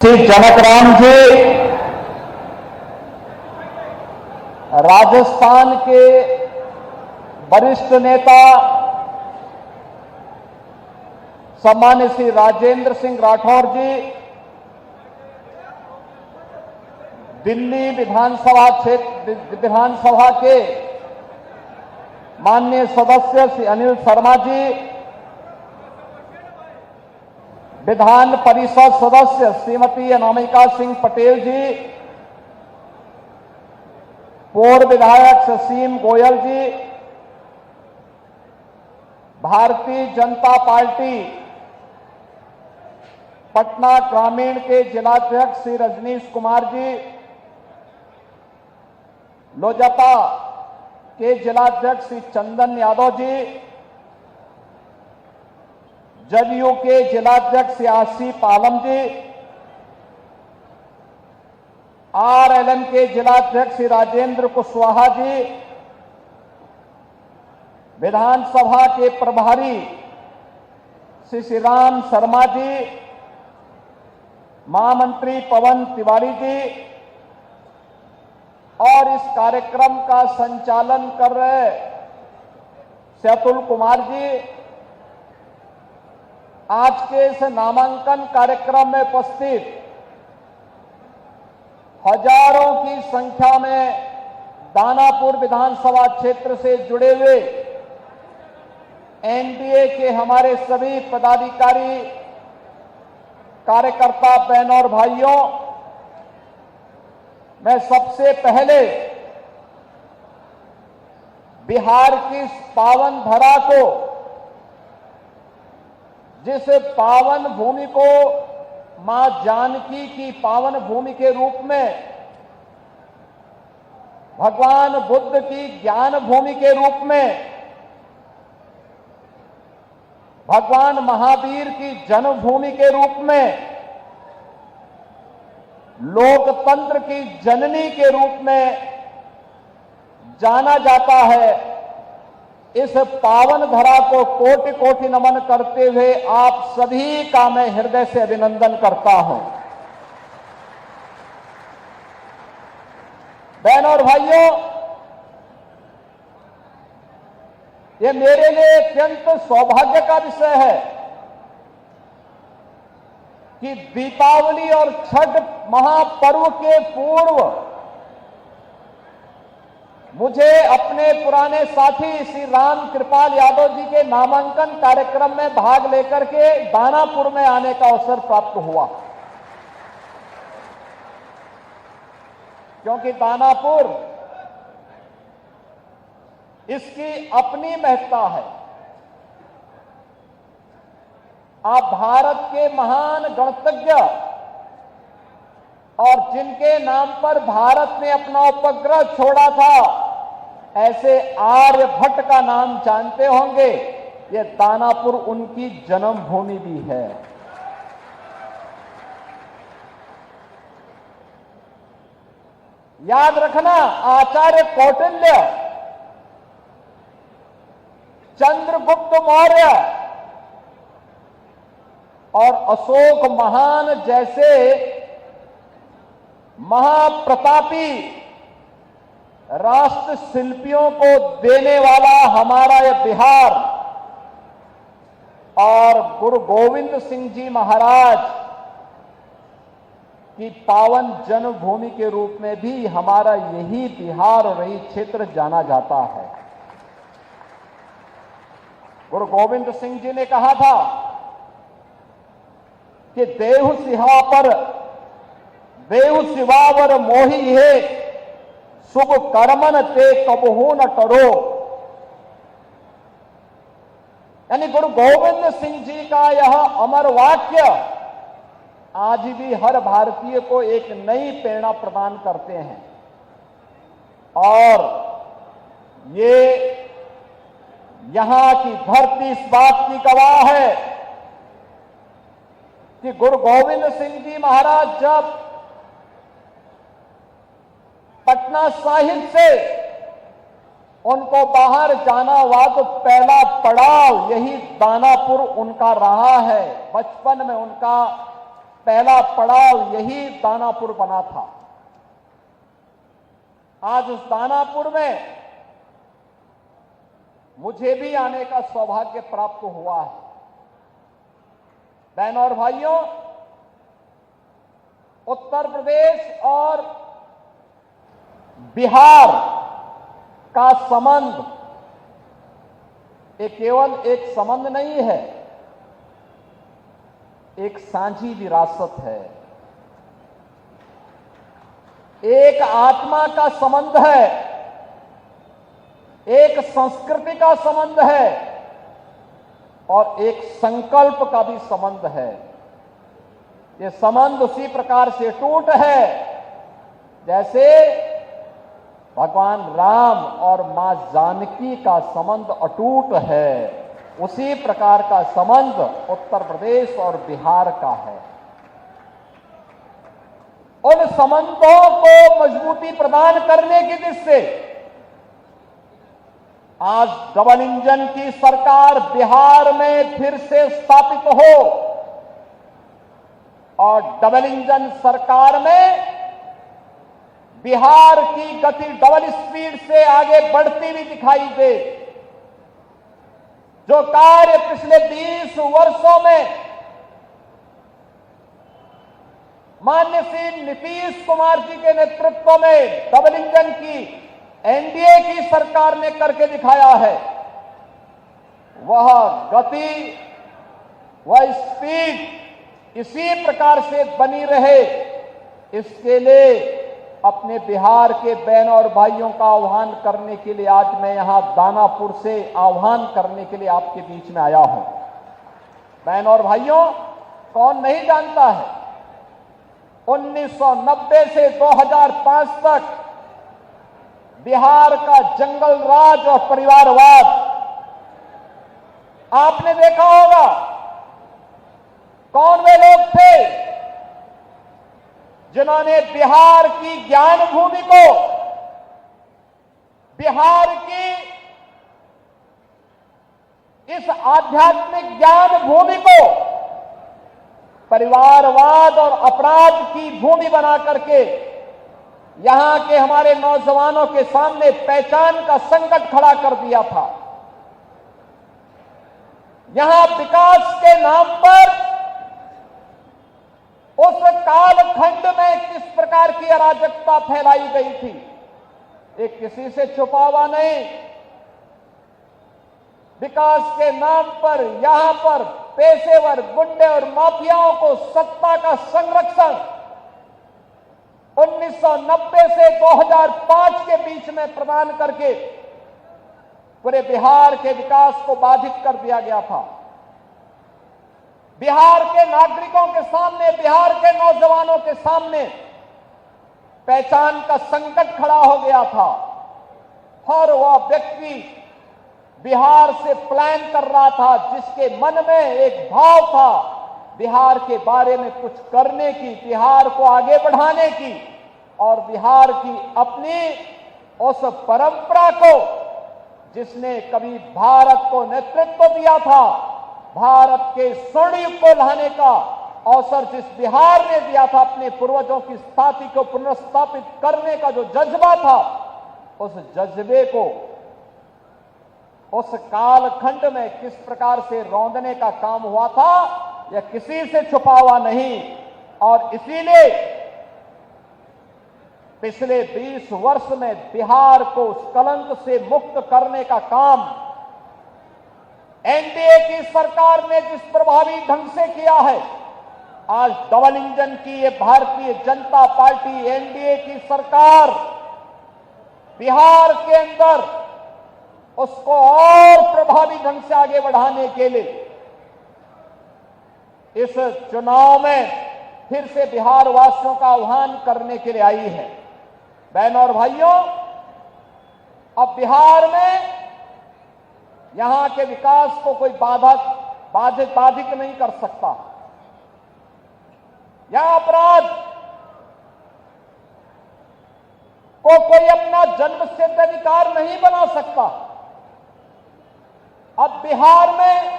श्री जनकराम जी राजस्थान के वरिष्ठ नेता सम्मान्य श्री राजेंद्र सिंह राठौर जी, दिल्ली विधानसभा के माननीय सदस्य श्री अनिल शर्मा जी, विधान परिषद सदस्य श्रीमती अनामिका सिंह पटेल जी, पूर्व विधायक ससीम गोयल जी, भारतीय जनता पार्टी पटना ग्रामीण के जिलाध्यक्ष श्री रजनीश कुमार जी, लोजपा के जिलाध्यक्ष श्री चंदन यादव जी, जदयू के जिलाध्यक्ष श्री आसिफ आलम जी, आरएलएम के जिलाध्यक्ष श्री राजेंद्र कुशवाहा जी, विधानसभा के प्रभारी श्री श्रीराम शर्मा जी, महामंत्री पवन तिवारी जी और इस कार्यक्रम का संचालन कर रहे सेतुल कुमार जी, आज के इस नामांकन कार्यक्रम में उपस्थित हजारों की संख्या में दानापुर विधानसभा क्षेत्र से जुड़े हुए एनडीए के हमारे सभी पदाधिकारी, कार्यकर्ता बहनों और भाइयों, मैं सबसे पहले बिहार की इस पावन धरा को, जिस पावन भूमि को मां जानकी की पावन भूमि के रूप में, भगवान बुद्ध की ज्ञान भूमि के रूप में, भगवान महावीर की जन्मभूमि के रूप में, लोकतंत्र की जननी के रूप में जाना जाता है, इस पावन धरा को कोटि कोटि नमन करते हुए आप सभी का मैं हृदय से अभिनंदन करता हूं। बहनों और भाइयों, ये मेरे लिए अत्यंत सौभाग्य का विषय है कि दीपावली और छठ महापर्व के पूर्व मुझे अपने पुराने साथी श्री राम कृपाल यादव जी के नामांकन कार्यक्रम में भाग लेकर के दानापुर में आने का अवसर प्राप्त हुआ, क्योंकि दानापुर इसकी अपनी महत्ता है। आप भारत के महान गणतज्ञ और जिनके नाम पर भारत ने अपना उपग्रह छोड़ा था, ऐसे आर्यभट्ट का नाम जानते होंगे। ये दानापुर उनकी जन्मभूमि भी है। याद रखना, आचार्य कौटिल्य, चंद्रगुप्त मौर्य और अशोक महान जैसे महाप्रतापी राष्ट्र शिल्पियों को देने वाला हमारा यह बिहार और गुरु गोविंद सिंह जी महाराज की पावन जन्मभूमि के रूप में भी हमारा यही बिहार और यही क्षेत्र जाना जाता है। गुरु गोविंद सिंह जी ने कहा था कि देहु सिहा पर देहु सिवावर मोही है, शुभ कर्मन ते कबहू न टरो। यानी गुरु गोविंद सिंह जी का यह अमर वाक्य आज भी हर भारतीय को एक नई प्रेरणा प्रदान करते हैं। और ये यहां की धरती इस बात की गवाह है कि गुरु गोविंद सिंह जी महाराज जब पटना साहिब से उनको बाहर जाना हुआ तो पहला पड़ाव यही दानापुर उनका रहा है। बचपन में उनका पहला पड़ाव यही दानापुर बना था। आज उस दानापुर में मुझे भी आने का सौभाग्य प्राप्त हुआ है। बहनों और भाइयों, उत्तर प्रदेश और बिहार का संबंध ये केवल एक संबंध नहीं है, एक साझी विरासत है, एक आत्मा का संबंध है, एक संस्कृति का संबंध है और एक संकल्प का भी संबंध है। ये संबंध उसी प्रकार से टूट है जैसे भगवान राम और मां जानकी का संबंध अटूट है। उसी प्रकार का संबंध उत्तर प्रदेश और बिहार का है। उन संबंधों को मजबूती प्रदान करने की दृष्टि से आज डबल इंजन की सरकार बिहार में फिर से स्थापित हो और डबल इंजन सरकार में बिहार की गति डबल स्पीड से आगे बढ़ती हुई दिखाई दे। जो कार्य पिछले 20 वर्षों में माननीय श्री नीतीश कुमार जी के नेतृत्व में डबल इंजन की एनडीए की सरकार ने करके दिखाया है, वह गति, वह स्पीड इसी प्रकार से बनी रहे, इसके लिए अपने बिहार के बहनों और भाइयों का आह्वान करने के लिए आज मैं यहां दानापुर से आह्वान करने के लिए आपके बीच में आया हूं। बहनों और भाइयों, कौन नहीं जानता है 1990 से 2005 तक बिहार का जंगल राज और परिवारवाद आपने देखा होगा। कौन वे लोग थे जिन्होंने बिहार की ज्ञान भूमि को, बिहार की इस आध्यात्मिक ज्ञान भूमि को परिवारवाद और अपराध की भूमि बना करके यहां के हमारे नौजवानों के सामने पहचान का संकट खड़ा कर दिया था। यहां विकास के नाम पर उस कालखंड में किस प्रकार की अराजकता फैलाई गई थी, ये किसी से छुपा हुआ नहीं। विकास के नाम पर यहां पर पेशेवर गुंडे और माफियाओं को सत्ता का संरक्षण 1990 से 2005 के बीच में प्रदान करके पूरे बिहार के विकास को बाधित कर दिया गया था। बिहार के नागरिकों के सामने, बिहार के नौजवानों के सामने पहचान का संकट खड़ा हो गया था और वह व्यक्ति बिहार से प्लान कर रहा था जिसके मन में एक भाव था बिहार के बारे में कुछ करने की, बिहार को आगे बढ़ाने की और बिहार की अपनी उस परंपरा को जिसने कभी भारत को नेतृत्व दिया था, भारत के स्वर्ण युग को लाने का अवसर जिस बिहार ने दिया था, अपने पूर्वजों की स्थापना को पुनर्स्थापित करने का जो जज्बा था, उस जज्बे को उस कालखंड में किस प्रकार से रौंदने का काम हुआ था, यह किसी से छुपा हुआ नहीं। और इसीलिए पिछले 20 वर्ष में बिहार को उस कलंक से मुक्त करने का काम एनडीए की सरकार ने जिस प्रभावी ढंग से किया है, आज डबल इंजन की ये भारतीय जनता पार्टी एनडीए की सरकार बिहार के अंदर उसको और प्रभावी ढंग से आगे बढ़ाने के लिए इस चुनाव में फिर से बिहार वासियों का आह्वान करने के लिए आई है। बहनों और भाइयों, अब बिहार में यहां के विकास को कोई बाधित नहीं कर सकता। यह अपराध को कोई अपना जन्मसिद्ध अधिकार नहीं बना सकता। अब बिहार में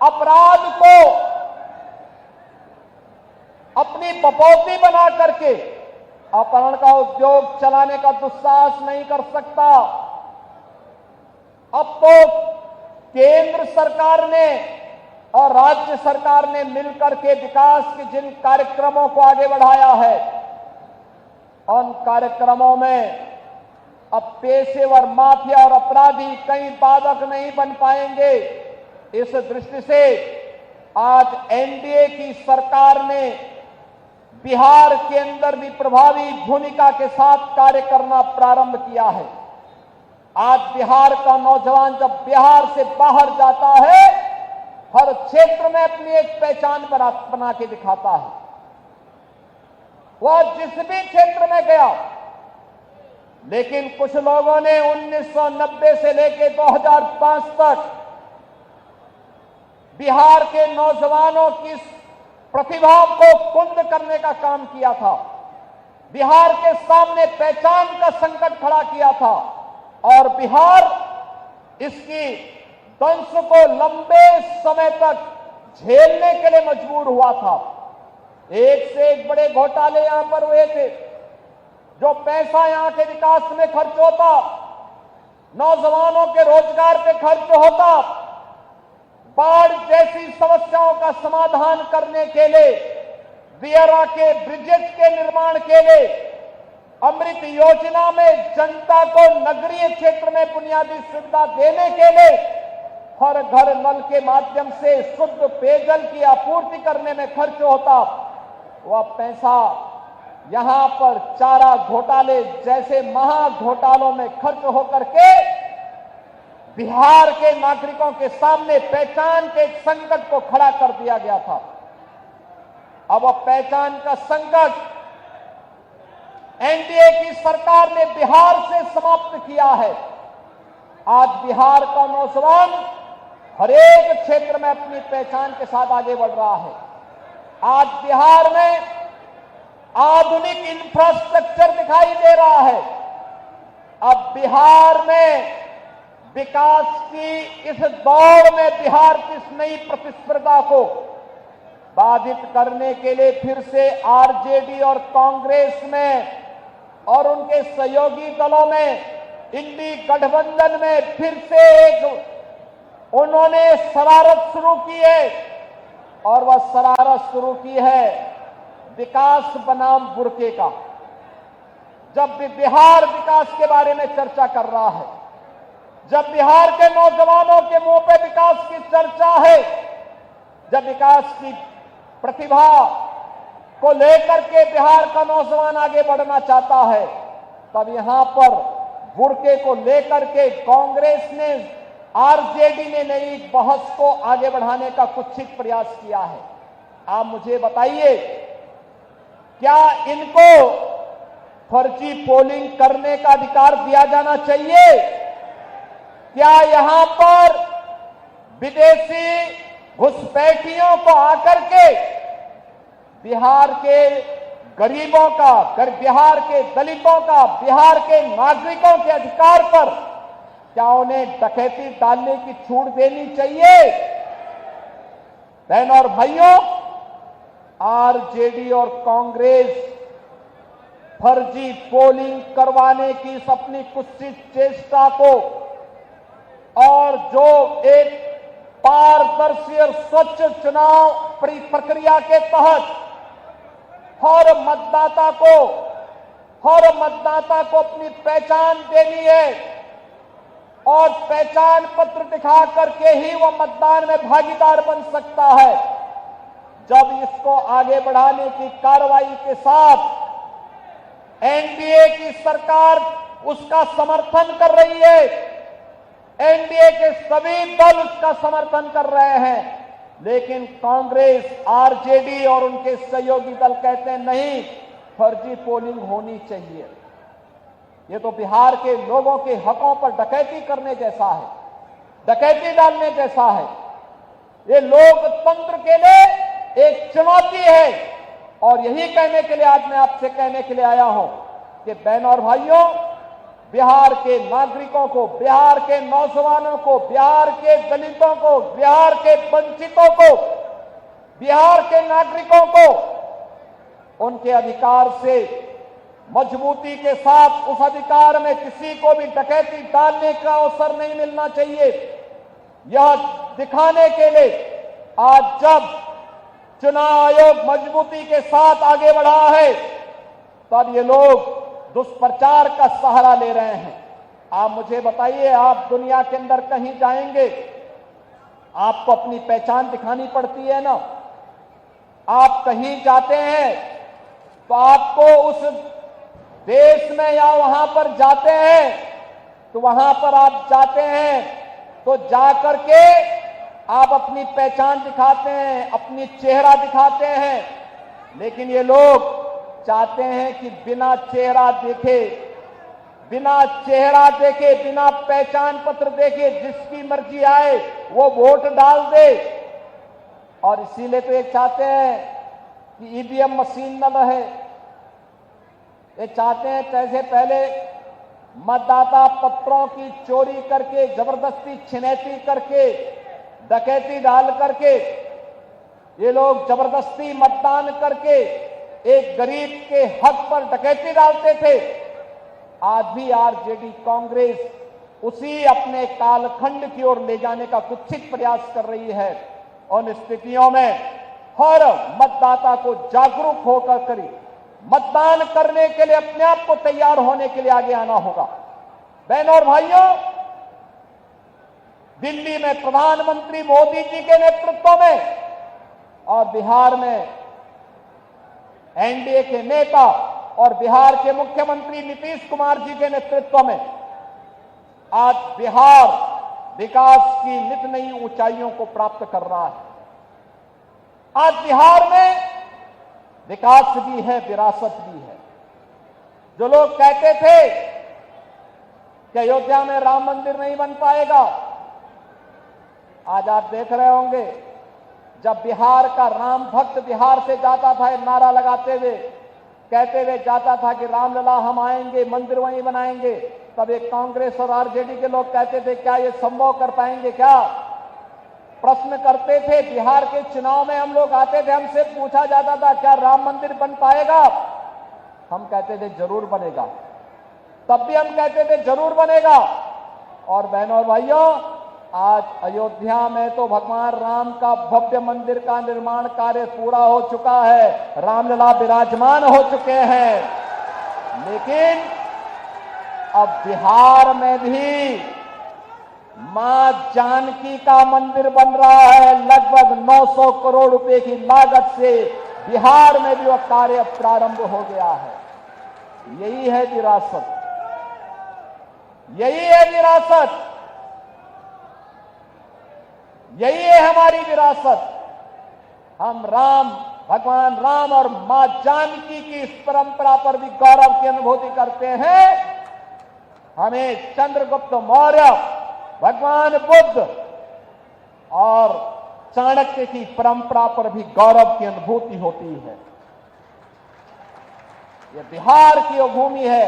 अपराध को अपनी बपौती बना करके अपहरण का उद्योग चलाने का दुस्साहस नहीं कर सकता। अब तो केंद्र सरकार ने और राज्य सरकार ने मिलकर के विकास के जिन कार्यक्रमों को आगे बढ़ाया है, उन कार्यक्रमों में अब पेशेवर माफिया और अपराधी कहीं बाधक नहीं बन पाएंगे। इस दृष्टि से आज एनडीए की सरकार ने बिहार के अंदर भी प्रभावी भूमिका के साथ कार्य करना प्रारंभ किया है। आज बिहार का नौजवान जब बिहार से बाहर जाता है, हर क्षेत्र में अपनी एक पहचान बना के दिखाता है। वह जिस भी क्षेत्र में गया, लेकिन कुछ लोगों ने 1990 से लेकर 2005 तक बिहार के नौजवानों की प्रतिभा को कुंद करने का काम किया था। बिहार के सामने पहचान का संकट खड़ा किया था और बिहार इसकी दंश को लंबे समय तक झेलने के लिए मजबूर हुआ था। एक से एक बड़े घोटाले यहां पर हुए थे। जो पैसा यहां के विकास में खर्च होता, नौजवानों के रोजगार पे खर्च होता, बाढ़ जैसी समस्याओं का समाधान करने के लिए, दियरा के ब्रिजेज के निर्माण के लिए, अमृत योजना में जनता को नगरीय क्षेत्र में बुनियादी सुविधा देने के लिए, हर घर नल के माध्यम से शुद्ध पेयजल की आपूर्ति करने में खर्च होता, वह पैसा यहां पर चारा घोटाले जैसे महा घोटालों में खर्च होकर के बिहार के नागरिकों के सामने पहचान के एक संकट को खड़ा कर दिया गया था। अब वह पहचान का संकट एनडीए की सरकार ने बिहार से समाप्त किया है। आज बिहार का नौजवान हर एक क्षेत्र में अपनी पहचान के साथ आगे बढ़ रहा है। आज बिहार में आधुनिक इंफ्रास्ट्रक्चर दिखाई दे रहा है। अब बिहार में विकास की इस दौड़ में बिहार की इस नई प्रतिस्पर्धा को बाधित करने के लिए फिर से आरजेडी और कांग्रेस में और उनके सहयोगी दलों में, इंडी गठबंधन में फिर से एक उन्होंने शरारत शुरू की है और वह शरारत शुरू की है विकास बनाम बुरके का। जब भी बिहार विकास के बारे में चर्चा कर रहा है, जब बिहार के नौजवानों के मुंह पे विकास की चर्चा है, जब विकास की प्रतिभा को लेकर के बिहार का नौजवान आगे बढ़ना चाहता है, तब यहां पर बुरके को लेकर के कांग्रेस ने, आरजेडी ने नई बहस को आगे बढ़ाने का कुत्सित प्रयास किया है। आप मुझे बताइए, क्या इनको फर्जी पोलिंग करने का अधिकार दिया जाना चाहिए? क्या यहां पर विदेशी घुसपैठियों को आकर के बिहार के गरीबों का, बिहार के दलितों का, बिहार के नागरिकों के अधिकार पर क्या उन्हें डकैती डालने की छूट देनी चाहिए? बहनों और भाइयों, आरजेडी और कांग्रेस फर्जी पोलिंग करवाने की इस अपनी कुत्सित चेष्टा को और जो एक पारदर्शी और स्वच्छ चुनाव प्रक्रिया के तहत हर मतदाता को अपनी पहचान देनी है और पहचान पत्र दिखा करके ही वह मतदान में भागीदार बन सकता है। जब इसको आगे बढ़ाने की कार्रवाई के साथ एनडीए की सरकार उसका समर्थन कर रही है, एनडीए के सभी दल उसका समर्थन कर रहे हैं, लेकिन कांग्रेस, आरजेडी और उनके सहयोगी दल कहते हैं नहीं, फर्जी पोलिंग होनी चाहिए। ये तो बिहार के लोगों के हकों पर डकैती करने जैसा है, डकैती डालने जैसा है। ये लोकतंत्र के लिए एक चुनौती है और यही कहने के लिए आज मैं आपसे कहने के लिए आया हूं कि बहनों और भाइयों, बिहार के नागरिकों को, बिहार के नौजवानों को, बिहार के दलितों को, बिहार के वंचितों को, बिहार के नागरिकों को उनके अधिकार से मजबूती के साथ उस अधिकार में किसी को भी डकैती डालने का अवसर नहीं मिलना चाहिए। यह दिखाने के लिए आज जब चुनाव आयोग मजबूती के साथ आगे बढ़ा है, तब ये लोग दुष्प्रचार का सहारा ले रहे हैं। आप मुझे बताइए, आप दुनिया के अंदर कहीं जाएंगे, आपको अपनी पहचान दिखानी पड़ती है ना। आप कहीं जाते हैं तो आपको उस देश में या वहां पर जाते हैं तो वहां पर आप जाते हैं तो जाकर के आप अपनी पहचान दिखाते हैं, अपनी चेहरा दिखाते हैं। लेकिन ये लोग चाहते हैं कि बिना चेहरा देखे, बिना चेहरा देखे, बिना पहचान पत्र देखे जिसकी मर्जी आए वो वोट डाल दे। और इसीलिए तो ये चाहते हैं कि ईवीएम मशीन न रहे। ये चाहते हैं जैसे पहले मतदाता पत्रों की चोरी करके, जबरदस्ती छिनैती करके, डकैती डाल करके ये लोग जबरदस्ती मतदान करके एक गरीब के हक पर डकैती डालते थे। आज भी आरजेडी कांग्रेस उसी अपने कालखंड की ओर ले जाने का कुत्सित प्रयास कर रही है। उन स्थितियों में हर मतदाता को जागरूक होकर करी मतदान करने के लिए अपने आप को तैयार होने के लिए आगे आना होगा। बहनों और भाइयों, दिल्ली में प्रधानमंत्री मोदी जी के नेतृत्व में और बिहार में एनडीए के नेता और बिहार के मुख्यमंत्री नीतीश कुमार जी के नेतृत्व में आज बिहार विकास की नित नई ऊंचाइयों को प्राप्त कर रहा है। आज बिहार में विकास भी है, विरासत भी है। जो लोग कहते थे कि अयोध्या में राम मंदिर नहीं बन पाएगा, आज आप देख रहे होंगे जब बिहार का राम भक्त बिहार से जाता था नारा लगाते हुए, कहते हुए जाता था कि रामलला हम आएंगे, मंदिर वहीं बनाएंगे, तब एक कांग्रेस और आरजेडी के लोग कहते थे क्या ये संभव कर पाएंगे क्या? प्रश्न करते थे। बिहार के चुनाव में हम लोग आते थे, हमसे पूछा जाता था क्या राम मंदिर बन पाएगा? हम कहते थे जरूर बनेगा। तब भी हम कहते थे जरूर बनेगा। और बहनों और भाइयों, आज अयोध्या में तो भगवान राम का भव्य मंदिर का निर्माण कार्य पूरा हो चुका है, रामलला विराजमान हो चुके हैं। लेकिन अब बिहार में भी मां जानकी का मंदिर बन रहा है। लगभग 900 करोड़ रुपए की लागत से बिहार में भी वह कार्य प्रारंभ हो गया है। यही है विरासत, यही है विरासत, यही है हमारी विरासत। हम भगवान राम और मां जानकी की इस परंपरा पर भी गौरव की अनुभूति करते हैं। हमें चंद्रगुप्त मौर्य, भगवान बुद्ध और चाणक्य की परंपरा पर भी गौरव की अनुभूति होती है। यह बिहार की वो भूमि है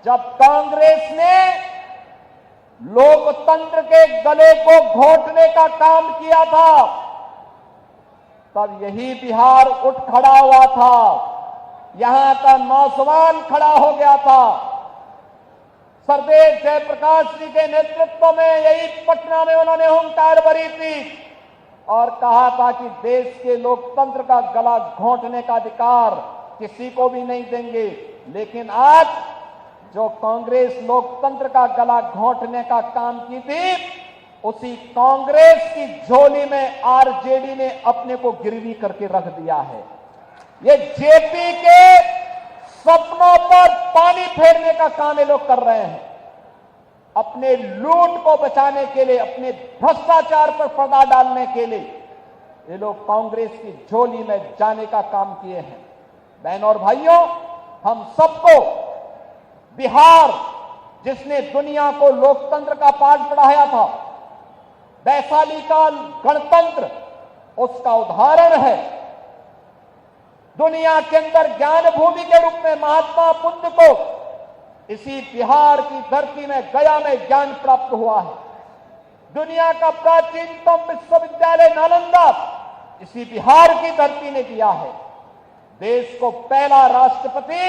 जब कांग्रेस ने लोकतंत्र के गले को घोंटने का काम किया था, तब यही बिहार उठ खड़ा हुआ था। यहां का नौजवान खड़ा हो गया था। सरदेव जयप्रकाश जी के नेतृत्व में यही पटना में उन्होंने हुंकार भरी थी और कहा था कि देश के लोकतंत्र का गला घोंटने का अधिकार किसी को भी नहीं देंगे। लेकिन आज जो कांग्रेस लोकतंत्र का गला घोंटने का काम की थी, उसी कांग्रेस की झोली में आरजेडी ने अपने को गिरवी करके रख दिया है। ये जेपी के सपनों पर पानी फेरने का काम ये लोग कर रहे हैं। अपने लूट को बचाने के लिए, अपने भ्रष्टाचार पर पर्दा डालने के लिए ये लोग कांग्रेस की झोली में जाने का काम किए हैं। बहनों और भाइयों, हम सबको बिहार, जिसने दुनिया को लोकतंत्र का पाठ पढ़ाया था, वैशाली का गणतंत्र उसका उदाहरण है। दुनिया के अंदर ज्ञान भूमि के रूप में महात्मा बुद्ध को इसी बिहार की धरती में, गया में ज्ञान प्राप्त हुआ है। दुनिया का प्राचीनतम विश्वविद्यालय नालंदा इसी बिहार की धरती ने दिया है। देश को पहला राष्ट्रपति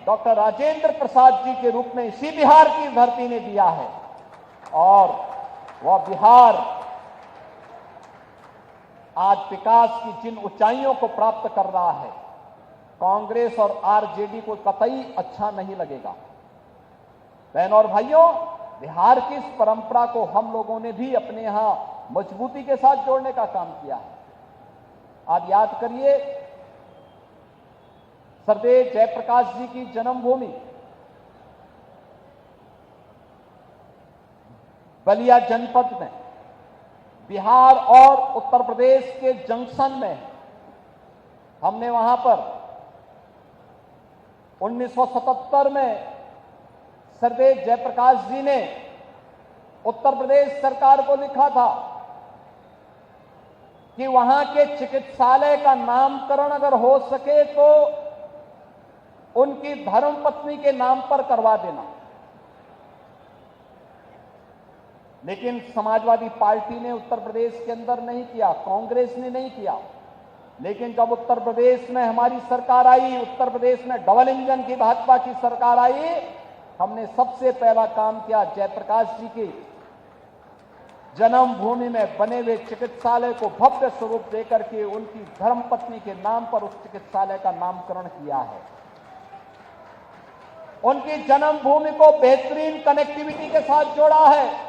डॉक्टर राजेंद्र प्रसाद जी के रूप में इसी बिहार की धरती ने दिया है। और वह बिहार आज विकास की जिन ऊंचाइयों को प्राप्त कर रहा है, कांग्रेस और आरजेडी को कतई अच्छा नहीं लगेगा। बहनों और भाइयों, बिहार की इस परंपरा को हम लोगों ने भी अपने यहां मजबूती के साथ जोड़ने का काम किया है। आप याद करिए, सरदेव जयप्रकाश जी की जन्मभूमि बलिया जनपद में, बिहार और उत्तर प्रदेश के जंक्शन में, हमने वहां पर 1977 में सरदेव जयप्रकाश जी ने उत्तर प्रदेश सरकार को लिखा था कि वहां के चिकित्सालय का नामकरण अगर हो सके तो उनकी धर्मपत्नी के नाम पर करवा देना। लेकिन समाजवादी पार्टी ने उत्तर प्रदेश के अंदर नहीं किया, कांग्रेस ने नहीं किया। लेकिन जब उत्तर प्रदेश में हमारी सरकार आई, उत्तर प्रदेश में डबल इंजन की भाजपा की सरकार आई, हमने सबसे पहला काम किया, जयप्रकाश जी की जन्मभूमि में बने हुए चिकित्सालय को भव्य स्वरूप देकर के उनकी धर्मपत्नी के नाम पर उस चिकित्सालय का नामकरण किया है। उनकी जन्मभूमि को बेहतरीन कनेक्टिविटी के साथ जोड़ा है।